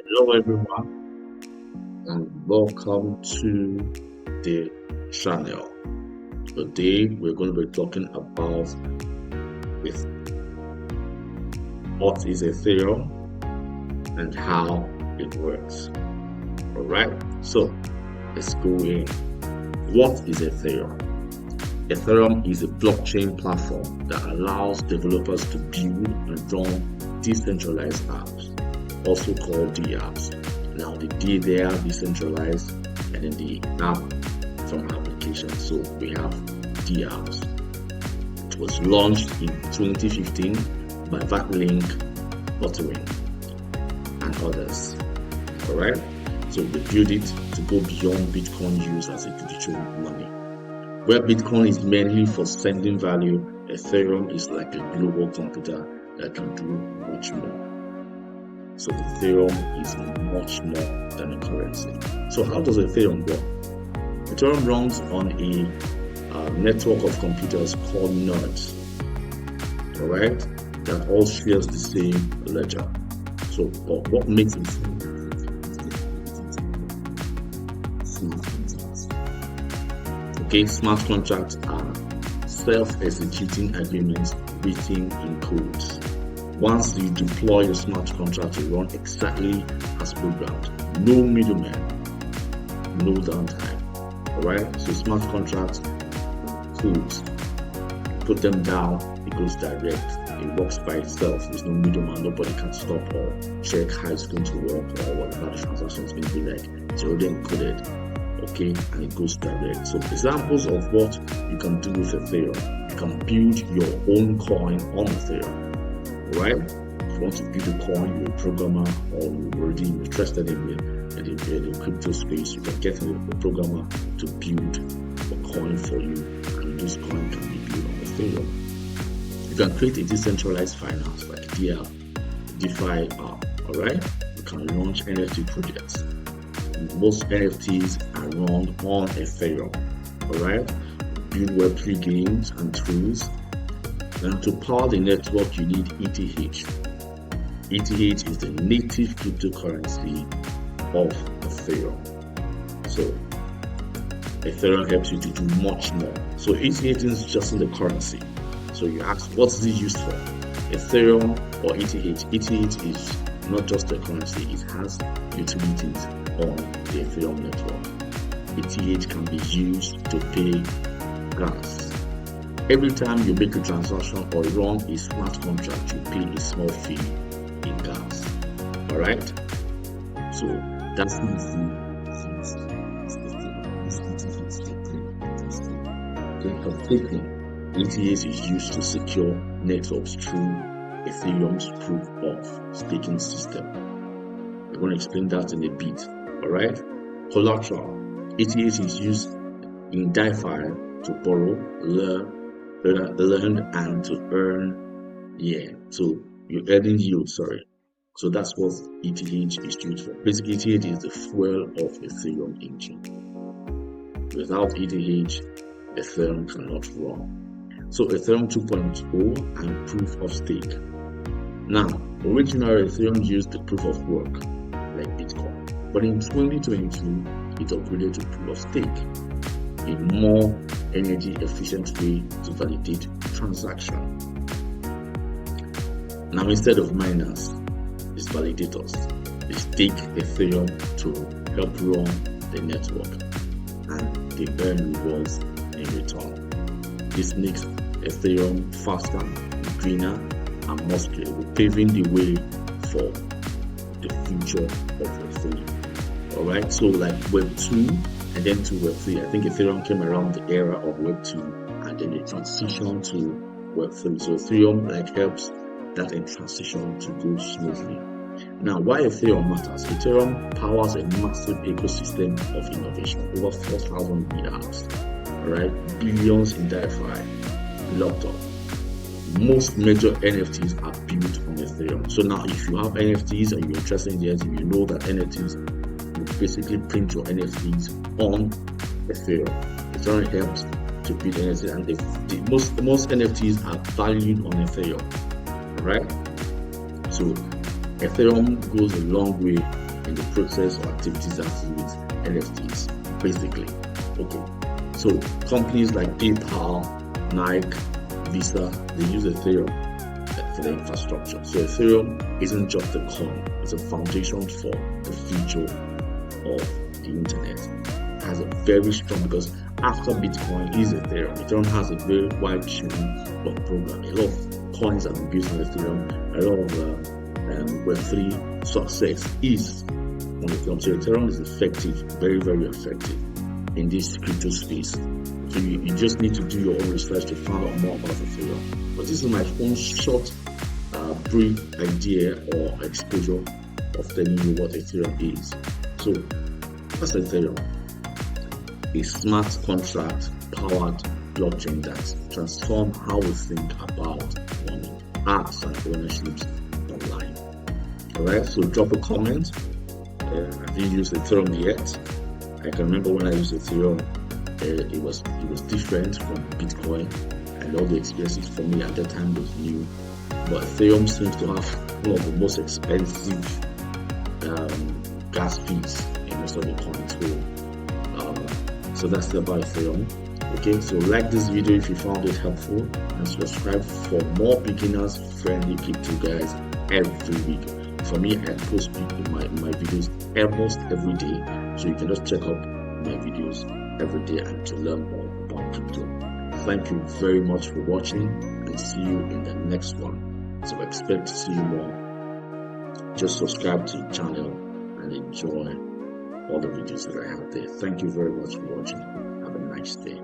Hello everyone and welcome to the channel. Today we're going to be talking about with what is Ethereum and how it works. Alright, so let's go in. What is Ethereum? Ethereum is a blockchain platform that allows developers to build and run decentralized apps, also called DApps. Now the D there decentralized, and then the app from application. So we have DApps. It was launched in 2015 by Vatlink, Buttering, and others. Alright, so they built it to go beyond Bitcoin use as a digital money. Where Bitcoin is mainly for sending value, Ethereum is like a global computer that can do much more. So Ethereum is much more than a currency. So how does Ethereum work? Ethereum runs on a network of computers called nodes, alright, that all shares the same ledger. So what makes it smart contracts are self-executing agreements written in codes. Once you deploy your smart contract, you run exactly as programmed. No middleman, no downtime. Alright, so smart contracts, codes, put them down, it goes direct. It works by itself. There's no middleman, nobody can stop or check how it's going to work or whatever the transaction is going to be like. It's already encoded. Okay, and it goes direct. So examples of what you can do with Ethereum: you can build your own coin on Ethereum. Right? If you want to build a coin, you're a programmer or you're already interested in the crypto space, you can get a programmer to build a coin for you, and this coin can be built on Ethereum. You can create a decentralized finance like DeFi app. Alright? You can launch NFT projects. Most NFTs are run on Ethereum. Alright? Build Web3 games and tools. And to power the network, you need ETH. ETH is the native cryptocurrency of Ethereum. So Ethereum helps you to do much more. So ETH is just in the currency. So you ask, what's it used for? Ethereum or ETH? ETH is not just a currency, it has utilities on the Ethereum network. ETH can be used to pay gas. Every time you make a transaction or run a smart contract, you pay a small fee in gas. Alright? So that's easy. For staking, ETH is used to secure networks through Ethereum's proof of staking system. I'm going to explain that in a bit. Alright? Collateral. ETH is used in DeFi to borrow, learn and to earn, so you're earning yield, so that's what ETH is used for. Basically, ETH is the fuel of Ethereum engine. Without ETH, Ethereum cannot run. So Ethereum 2.0 and proof of stake. Now, originally Ethereum used the proof of work like Bitcoin, but in 2022 it upgraded to proof of stake, a more energy efficient way to validate transaction. Now, instead of miners, it's validators. They stake Ethereum to help run the network, and they earn rewards in return. This makes Ethereum faster, greener, and more scalable, paving the way for the future of Ethereum. Alright, so like Web 2 and then to Web 3. I think Ethereum came around the era of Web 2 and then it transitioned to Web 3. So Ethereum helps that transition to go smoothly. Now, why Ethereum matters? Ethereum powers a massive ecosystem of innovation, over 4,000 apps, alright, billions in DeFi, locked up. Most major NFTs are built on Ethereum. So now if you have NFTs and you're interested in the NFT, you know that NFTs, you basically print your NFTs on Ethereum. Ethereum helps to build NFTs, and the most NFTs are valued on Ethereum, right? So Ethereum goes a long way in the process or activities that do with NFTs, basically. Okay, so companies like PayPal, Nike, Visa, they use Ethereum for the infrastructure. So Ethereum isn't just a coin, it's a foundation for the future of the internet. It has a very strong, because after Bitcoin is Ethereum. Ethereum has a very wide chain of program. A lot of coins have been built on Ethereum. A lot of Web3 success is on Ethereum. So Ethereum is effective, very, very effective in this crypto space. So you just need to do your own research to find out more about Ethereum. But this is my own short, brief idea or exposure of telling you what Ethereum is. So what's Ethereum? A smart contract powered blockchain that transforms how we think about money, acts, and ownerships online. Alright, so drop a comment. I didn't use Ethereum yet. I can remember when I used Ethereum, it was different from Bitcoin, and all the experiences for me at that time was new. But Ethereum seems to have one of the most expensive gas fees in most of the coins. So that's about Ethereum. Okay, so like this video if you found it helpful, and subscribe for more beginners friendly crypto guys every week. For me, I post my videos almost every day, so you can just check out my videos every day and to learn more about crypto. Thank you very much for watching, and see you in the next one. So expect to see you more. Just subscribe to the channel and enjoy all the videos that I have there. Thank you very much for watching. Have a nice day.